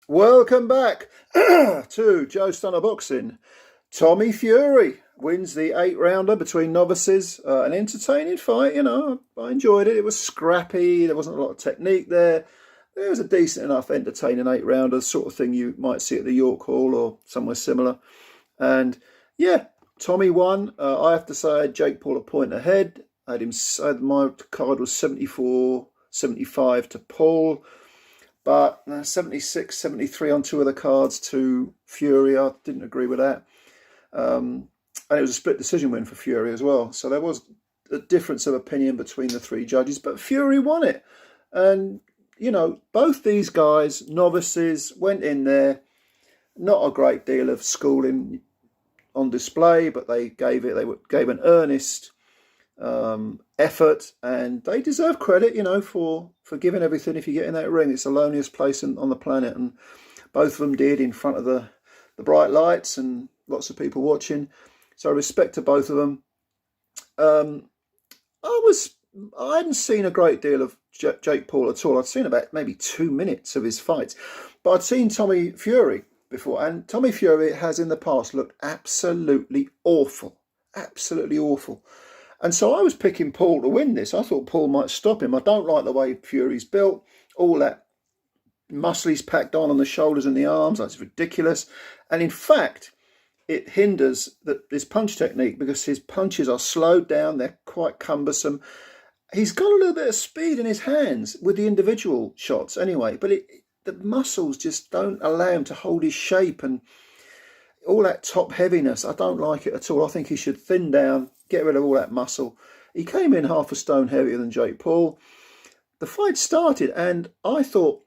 Welcome back to Joe Stunner Boxing. Tommy Fury wins the 8-rounder between novices. An entertaining fight, I enjoyed it. It was scrappy. There wasn't a lot of technique there. There was a decent enough entertaining 8-rounder, sort of thing you might see at the York Hall or somewhere similar. And yeah, Tommy won. I have to say I had Jake Paul a point ahead. My card was 74-75 to Paul. But 76-73 on two of the cards to Fury. I didn't agree with that. And it was a split decision win for Fury as well. So there was a difference of opinion between the three judges. But Fury won it. And, both these guys, novices, went in there. Not a great deal of schooling on display, but they gave an earnest effort, and they deserve credit, for giving everything. If you get in that ring, it's the loneliest place on the planet, and both of them did in front of the bright lights and lots of people watching. So respect to both of them. I hadn't seen a great deal of Jake Paul at all. I'd seen about maybe 2 minutes of his fights, but I'd seen Tommy Fury before, and Tommy Fury has in the past looked absolutely awful. And so I was picking Paul to win this. I thought Paul might stop him. I don't like the way Fury's built. All that muscle he's packed on the shoulders and the arms. That's ridiculous. And in fact, it hinders his punch technique because his punches are slowed down. They're quite cumbersome. He's got a little bit of speed in his hands with the individual shots anyway. But the muscles just don't allow him to hold his shape and all that top heaviness. I don't like it at all. I think he should thin down, get rid of all that muscle. He came in half a stone heavier than Jake Paul. The fight started, and I thought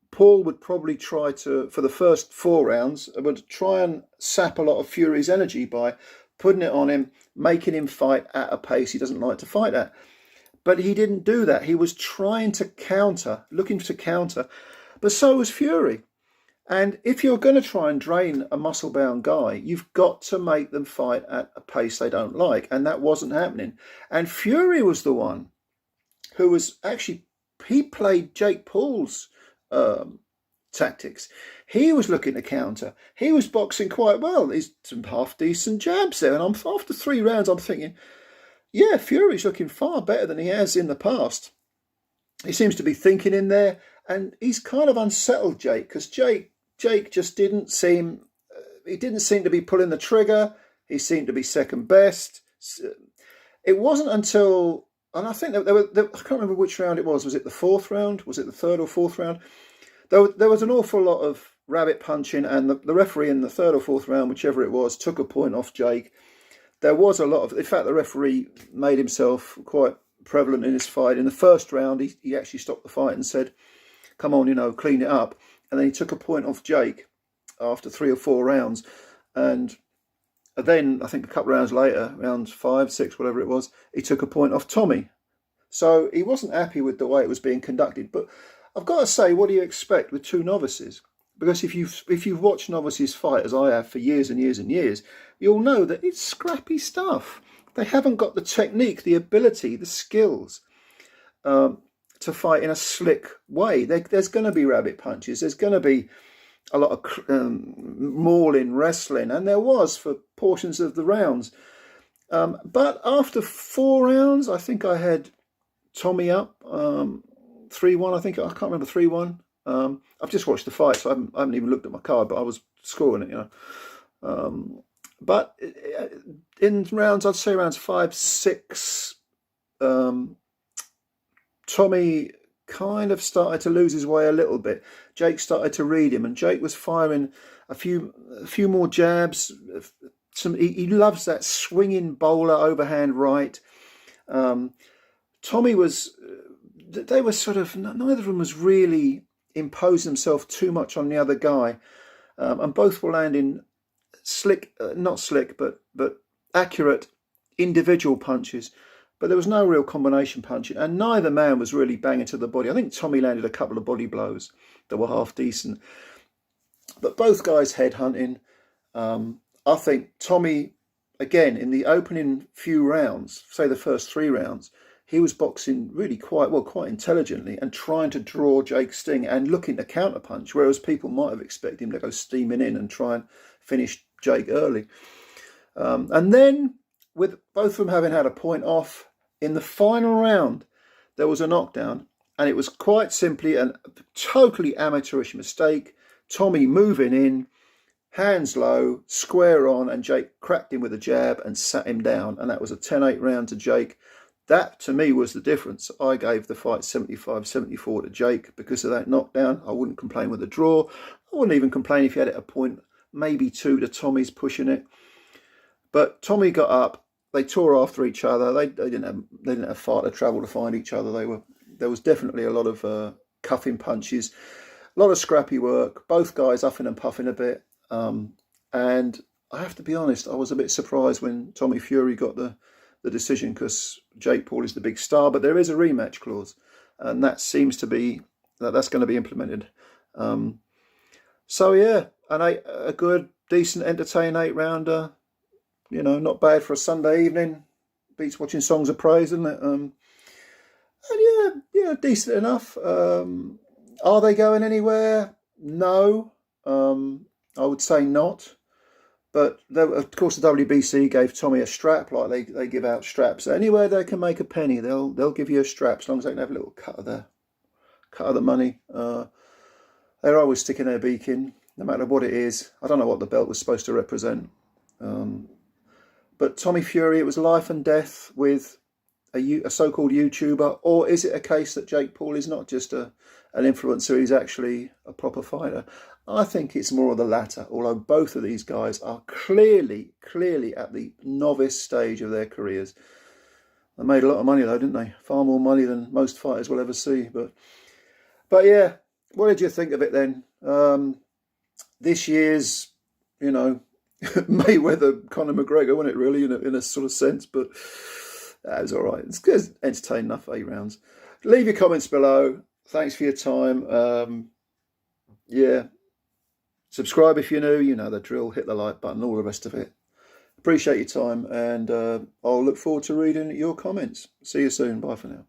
Paul would probably try to, for the first 4 rounds, would try and sap a lot of Fury's energy by putting it on him, making him fight at a pace he doesn't like to fight at. But he didn't do that. He was trying to counter, looking to counter, but so was Fury. And if you're going to try and drain a muscle-bound guy, you've got to make them fight at a pace they don't like. And that wasn't happening. And Fury was the one who was actually, he played Jake Paul's tactics. He was looking to counter. He was boxing quite well. He's some half-decent jabs there. And after 3 rounds, I'm thinking, yeah, Fury's looking far better than he has in the past. He seems to be thinking in there. And he's kind of unsettled Jake, because Jake just didn't seem to be pulling the trigger. He seemed to be second best. It wasn't until, and I think I can't remember which round it was. Was it the 4th round? Was it the 3rd or 4th round? There was an awful lot of rabbit punching, and the referee in the 3rd or 4th round, whichever it was, took a point off Jake. There was a lot of, in fact, the referee made himself quite prevalent in this fight. In the 1st round, he actually stopped the fight and said, come on, clean it up. And then he took a point off Jake after 3 or 4 rounds. And then I think a couple of rounds later, round 5, 6, whatever it was, he took a point off Tommy. So he wasn't happy with the way it was being conducted. But I've got to say, what do you expect with 2 novices? Because if you've watched novices fight, as I have for years and years and years, you'll know that it's scrappy stuff. They haven't got the technique, the ability, the skills to fight in a slick way. There's going to be rabbit punches. There's going to be a lot of mauling, wrestling, and there was for portions of the rounds. But after 4 rounds, I think I had Tommy up 3-1. I can't remember 3-1. I've just watched the fight, so I haven't even looked at my card, but I was scoring it, But in rounds, I'd say rounds 5, 6. Tommy kind of started to lose his way a little bit. Jake started to read him, and Jake was firing a few more jabs. He loves that swinging bowler overhand right. Tommy was. They were sort of, neither of them was really imposing himself too much on the other guy, and both were landing not slick, but accurate individual punches. But there was no real combination punching, and neither man was really banging to the body. I think Tommy landed a couple of body blows that were half decent, but both guys headhunting. I think Tommy, again, in the opening few rounds, say the first 3 rounds, he was boxing really quite intelligently and trying to draw Jake's sting and looking to counterpunch, whereas people might have expected him to go steaming in and try and finish Jake early. And then, with both of them having had a point off, in the final round, there was a knockdown, and it was quite simply a totally amateurish mistake. Tommy moving in, hands low, square on, and Jake cracked him with a jab and sat him down, and that was a 10-8 round to Jake. That, to me, was the difference. I gave the fight 75-74 to Jake because of that knockdown. I wouldn't complain with a draw. I wouldn't even complain if he had it a point, maybe 2 to Tommy's pushing it. But Tommy got up. They tore after each other. They didn't have far to travel to find each other. There was definitely a lot of cuffing punches, a lot of scrappy work. Both guys huffing and puffing a bit. And I have to be honest, I was a bit surprised when Tommy Fury got the decision, because Jake Paul is the big star, but there is a rematch clause, and that seems to be that's going to be implemented. So yeah, a good, decent, entertaining 8-rounder. You know, not bad for a Sunday evening. Beats watching Songs of Praise, isn't it? And yeah, decent enough. Are they going anywhere? No, I would say not. But of course, the WBC gave Tommy a strap, like they give out straps. Anywhere they can make a penny, they'll give you a strap, as long as they can have a little cut of the money. They're always sticking their beak in, no matter what it is. I don't know what the belt was supposed to represent. But Tommy Fury, it was life and death with a so-called YouTuber, or is it a case that Jake Paul is not just an influencer, he's actually a proper fighter? I think it's more of the latter, although both of these guys are clearly at the novice stage of their careers. They made a lot of money though, didn't they? Far more money than most fighters will ever see. But yeah, what did you think of it then? This year's, Mayweather, Conor McGregor, wasn't it really, in a sort of sense? But that was all right. It's good, entertaining enough, 8 rounds. Leave your comments below. Thanks for your time. Yeah. Subscribe if you're new, you know the drill, hit the like button, all the rest of it. Appreciate your time, and I'll look forward to reading your comments. See you soon. Bye for now.